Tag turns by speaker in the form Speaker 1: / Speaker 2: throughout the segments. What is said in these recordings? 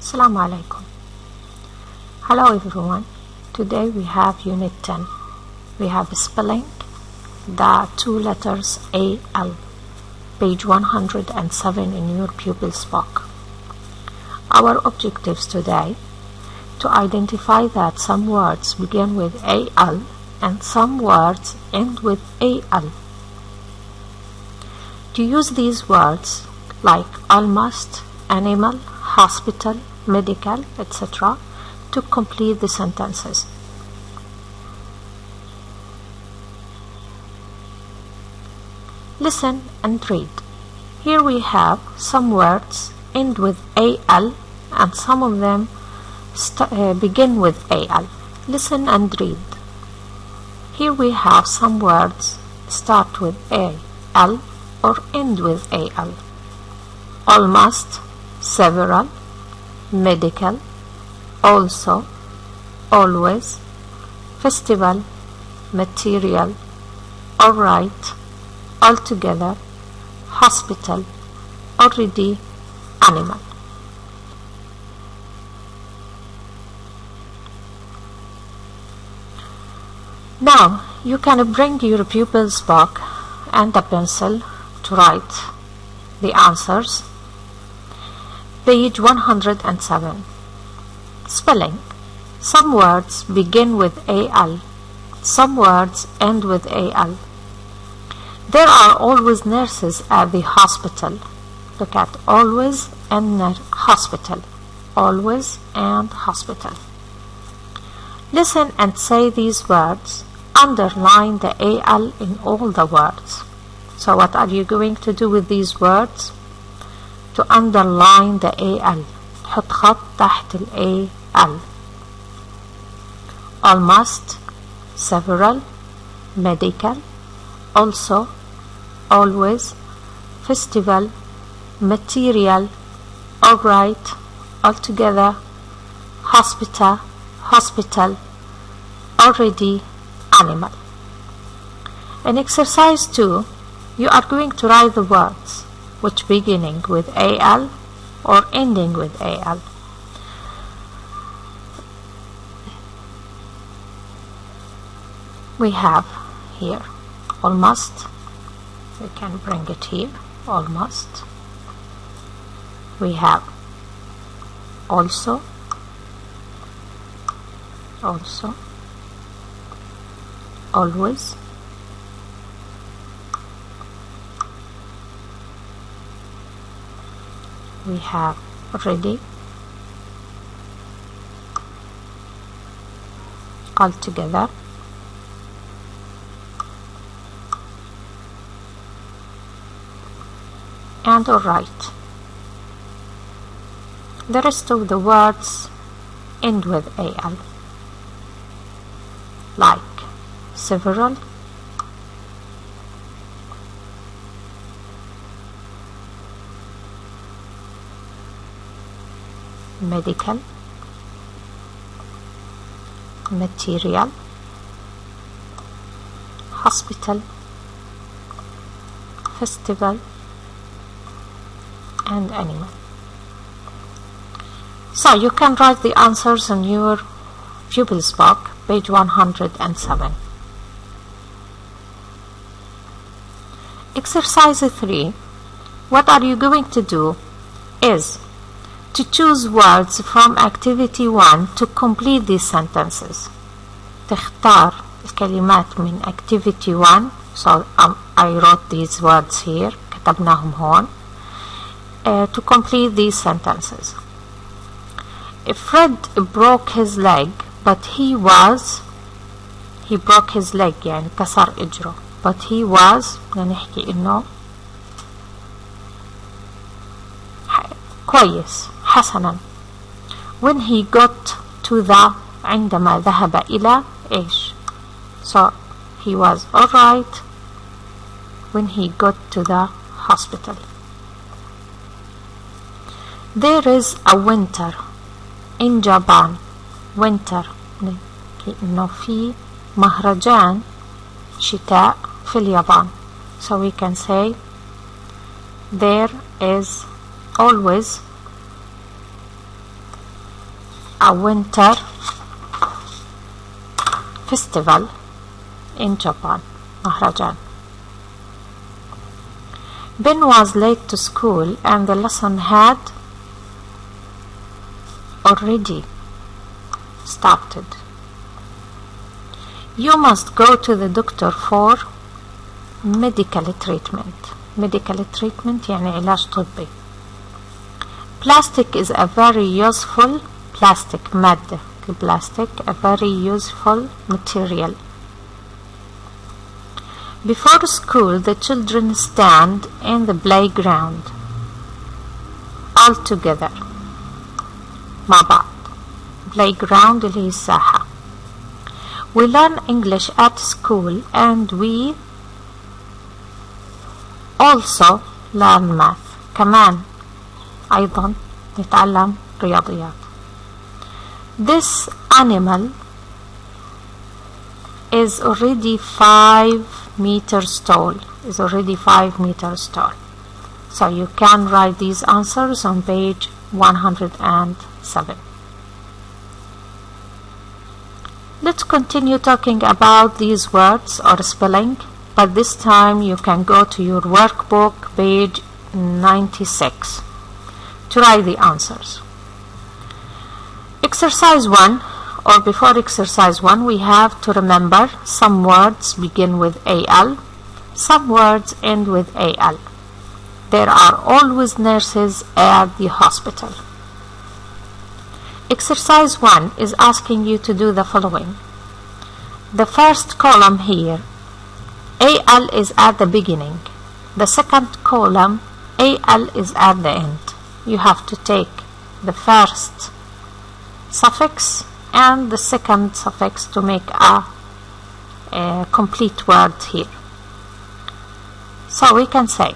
Speaker 1: Assalamu alaikum. Hello everyone. Today we have Unit 10. We have spelling the two letters AL, page 107 in your pupil's book. Our objectives today to identify that some words begin with AL and some words end with AL. To use these words like almost, animal, hospital, medical, etc. to complete the sentences. Listen and read. Here we have some words end with AL and some of them begin with AL. Listen and read. Here we have some words start with AL or end with AL. Almost, several, medical, also, always, festival, material, alright, altogether, hospital, already, animal. Now you can bring your pupil's book and a pencil to write the answers. Page 107. Spelling. Some words begin with AL. Some words end with AL. There are always nurses at the hospital. Look at always and hospital. Always and hospital. Listen and say these words. Underline the AL in all the words. So what are you going to do with these words? To underline the AL. حط خط تحت ال AL. Almost, several, medical, also, always, festival, material, alright, altogether, hospital, already, animal. In exercise 2, you are going to write the words which beginning with AL or ending with AL. We have here almost. We can bring it here. Almost. We have also. Always. We have already, altogether, and alright. The rest of the words end with AL, like several, medical, material, hospital, festival, and animal. So you can write the answers in your pupil's book, page 107. Exercise 3. What are you going to do is to choose words from activity 1 to complete these sentences. تختار الكلمات من activity 1. So I wrote these words here. كتبناهم هون. To complete these sentences. Fred broke his leg, but he broke his leg يعني كسر إجره. But he was نحكي إنه كويس حسنا. When he got to the عندما ذهب إلى إيش. So he was alright when he got to the hospital. There is a winter in Japan. Winter إنه في مهرجان شتاء في اليابان. So we can say there is always a winter festival in Japan. مهرجان. Ben was late to school and the lesson had already started. You must go to the doctor for medical treatment. Medical treatment يعني علاج طبي. Plastic is a very useful plastic مادة. Plastic, a very useful material. Before school, the children stand in the playground all together. مع بعض. Playground اللي هي الساحة. We learn English at school and we also learn math. كمان أيضا نتعلم رياضيات. This animal is already 5 meters tall. Is already 5 meters tall. So you can write these answers on page 107. Let's continue talking about these words or spelling, but this time you can go to your workbook, page 96, to write the answers. Exercise 1, or before exercise 1, we have to remember some words begin with AL, some words end with AL. There are always nurses at the hospital. Exercise 1 is asking you to do the following. The first column here, AL is at the beginning. The second column, AL is at the end. You have to take the first suffix and the second suffix to make a complete word here. So we can say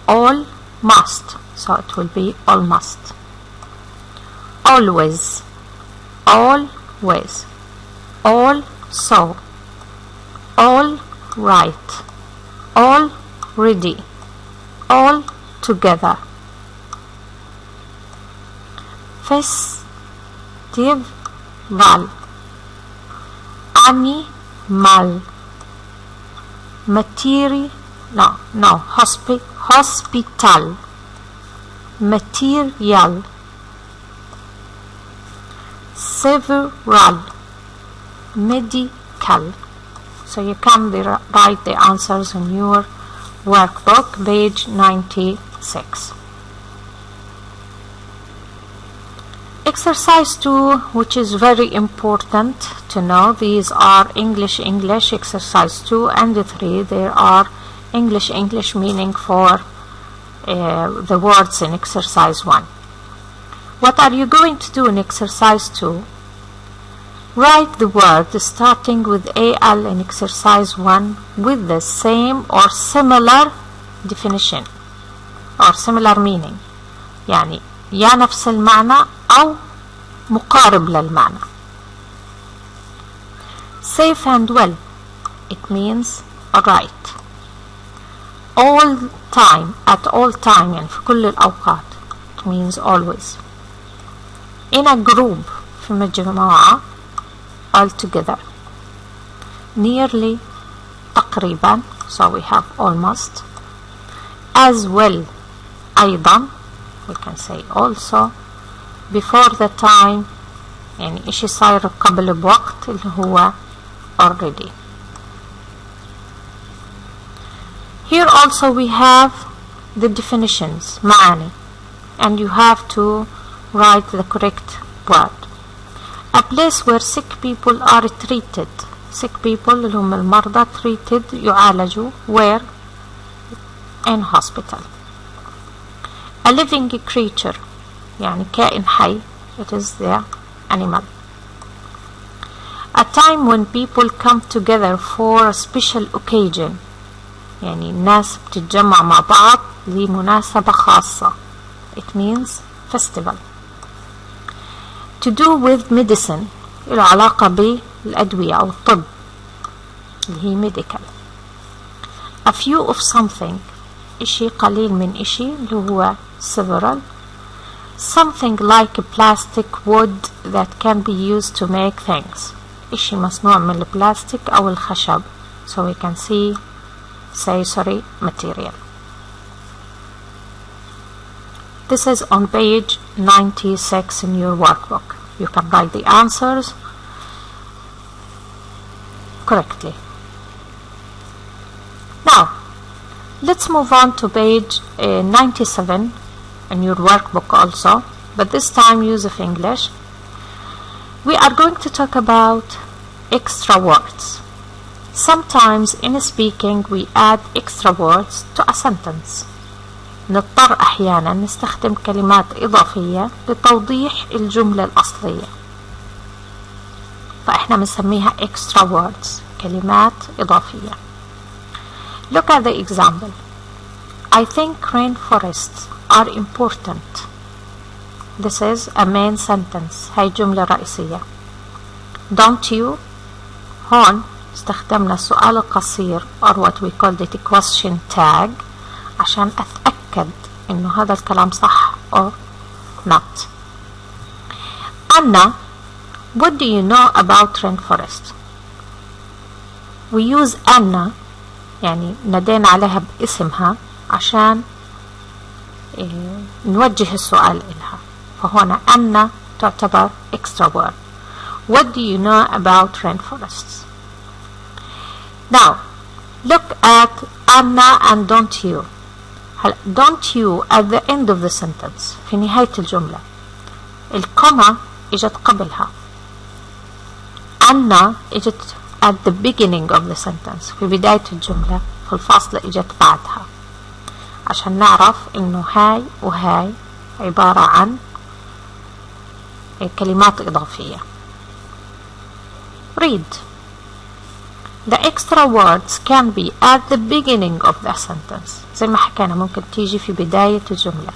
Speaker 1: all must, so it will be almost. Always, always. Also, all right, all ready, all together. Festival, animal, material, hospital, material, several, medical. So you can write the answers on your workbook, page 96. Exercise 2, which is very important to know. These are English, exercise 2 and 3. There are English meaning for the words in exercise 1. What are you going to do in exercise 2? Write the word starting with AL in exercise 1 with the same or similar definition or similar meaning. يعني يا نفس المعنى أو مقارب للمعنى. Safe and well, it means alright. All time, at all time, يعني في كل الأوقات, it means always. In a group, في مجموعة, all together. Nearly, تقريبا, so we have almost. As well, أيضا, we can say also. Before the time, يعني إشي صاير قبل بوقت اللي هو already. Here also we have the definitions, معاني, and you have to write the correct word. A place where sick people are treated. Sick people اللي هم المرضى treated يعالجوا where? In hospital. A living creature يعني كائن حي, it is the animal. A time when people come together for a special occasion, يعني الناس بتتجمع مع بعض لمناسبة خاصة, it means festival. To do with medicine, له علاقة بالأدوية أو الطب اللي هي medical. A few of something, إشي قليل من إشي اللي هو several. Something like a plastic wood that can be used to make things. إشي مصنوع من البلاستيك أو الخشب. So we can say material. This is on page 96 in your workbook. You can write the answers correctly. Now, let's move on to page 97 in your workbook also, but this time use of English. We are going to talk about extra words. Sometimes in speaking we add extra words to a sentence. نضطر أحيانا نستخدم كلمات إضافية لتوضيح الجملة الأصلية، فإحنا بنسميها extra words، كلمات إضافية. Look at the example. I think rainforests are important. This is a main sentence. هاي جملة رئيسية. Don't you؟ هون استخدمنا السؤال القصير or what we called it a question tag عشان أتأكد إنه هذا الكلام صح or not. Anna, what do you know about rainforest? We use Anna، يعني ندينا عليها باسمها عشان نوجه السؤال إلها، فهنا Anna تعتبر extra word. What do you know about rainforests? Now, look at Anna and don't you. Don't you at the end of the sentence، في نهاية الجملة. الكوما إجت قبلها. Anna إجت at the beginning of the sentence، في بداية الجملة، في الفاصلة إجت بعدها، عشان نعرف إنه هاي وهاي عبارة عن كلمات إضافية. Read. The extra words can be at the beginning of the sentence. زي ما حكينا ممكن تيجي في بداية الجملة.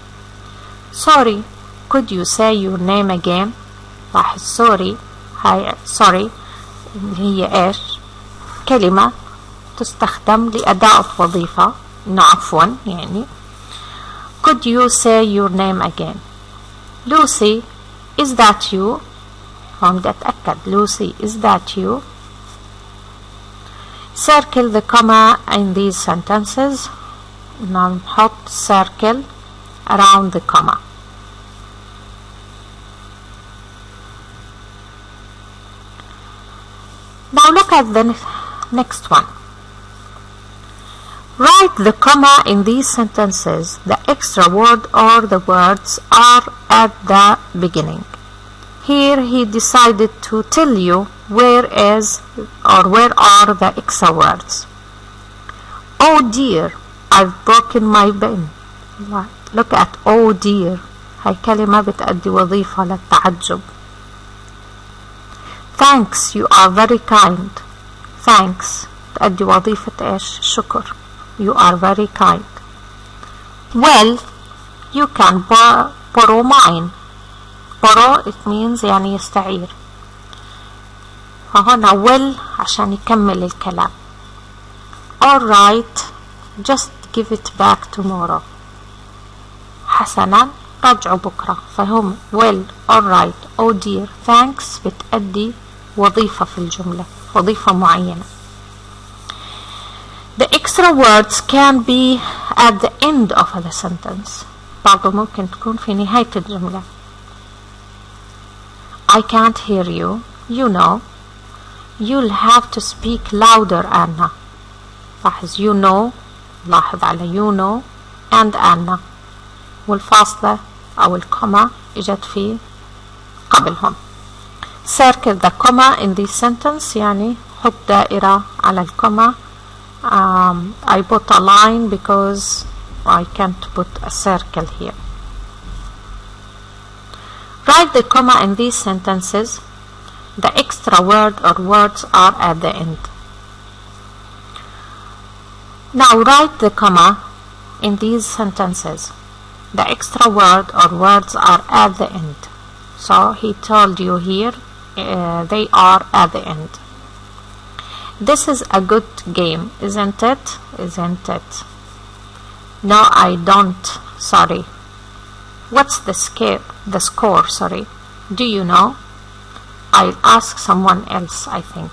Speaker 1: Sorry, could you say your name again؟ لاحظ sorry، هاي sorry اللي هي إيش؟ كلمة تستخدم لأداء وظيفة، إنه عفوا يعني. Could you say your name again؟ Lucy, is that you؟ هون بدي أتأكد. Lucy, is that you؟ Circle the comma in these sentences. نحط circle around the comma. Now look at the next one. Write the comma in these sentences. The extra word or the words are at the beginning. Here he decided to tell you where are the extra words. Oh dear, I've broken my pen. Look at oh dear. هاي كلمة بتأدي وظيفة للتعجب. Thanks, you are very kind. Thanks تأدي وظيفة إيش؟ شكر. You are very kind. Well, you can borrow mine. Borrow it means يعني يستعير، فهنا will عشان يكمل الكلام. Alright, just give it back tomorrow. حسنا رجعوا بكرة. فهم well, alright, oh dear, thanks بتأدي وظيفة في الجملة، وظيفة معينة. The extra words can be at the end of the sentence. برضو ممكن تكون في نهاية الجملة. I can't hear you. You know. You'll have to speak louder, Anna. لاحظ you know، لاحظ على you know and Anna، والفاصلة أو الكوما إجت في قبلهم. Circle the comma in this sentence، يعني حط دائرة على الكوما. I put a line because I can't put a circle here. Write the comma in these sentences. The extra word or words are at the end. Now write the comma in these sentences. The extra word or words are at the end. So he told you here they are at the end. This is a good game, isn't it? Isn't it? No, I don't. Sorry. What's the score? Sorry. Do you know? I'll ask someone else, I think.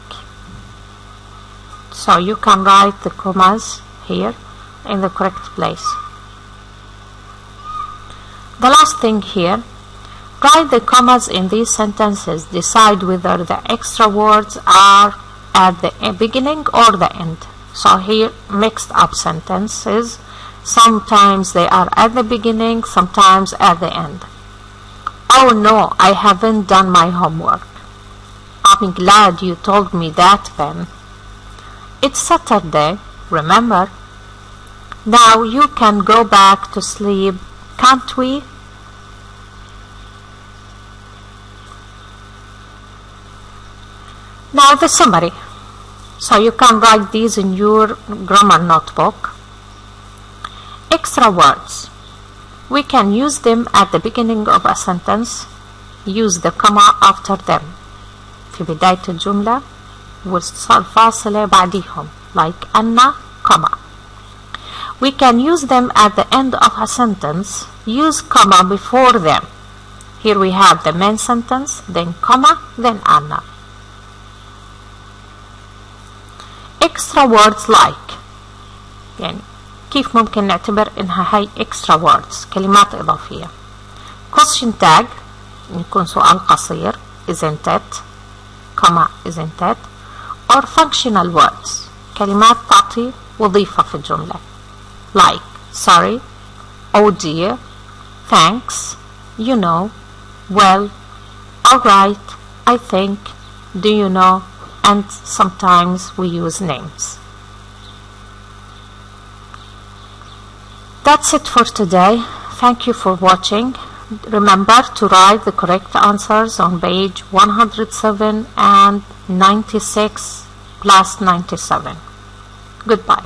Speaker 1: So you can write the commas here in the correct place. The last thing here, write the commas in these sentences. Decide whether the extra words are at the beginning or the end. So here, mixed up sentences. Sometimes they are at the beginning, sometimes at the end. Oh no, I haven't done my homework. I'm glad you told me that, Ben. It's Saturday, remember? Now you can go back to sleep, can't we? Now the summary. So you can write these in your grammar notebook. Extra words. We can use them at the beginning of a sentence. Use the comma after them. في بداية الجملة والفاصلة بعديهم, like أن, comma. We can use them at the end of a sentence. Use comma before them. Here we have the main sentence, then comma, then أن. Extra words like, يعني كيف ممكن نعتبر إنها هاي extra words, كلمات إضافية. Question tag, يكون سؤال قصير, isn't it, comma, isn't it, or functional words, كلمات تعطي وظيفة في الجملة, like sorry, oh dear, thanks, you know, well, alright, I think, do you know, and sometimes we use names. That's it for today. Thank you for watching. Remember to write the correct answers on page 107 and 96 plus 97. Goodbye.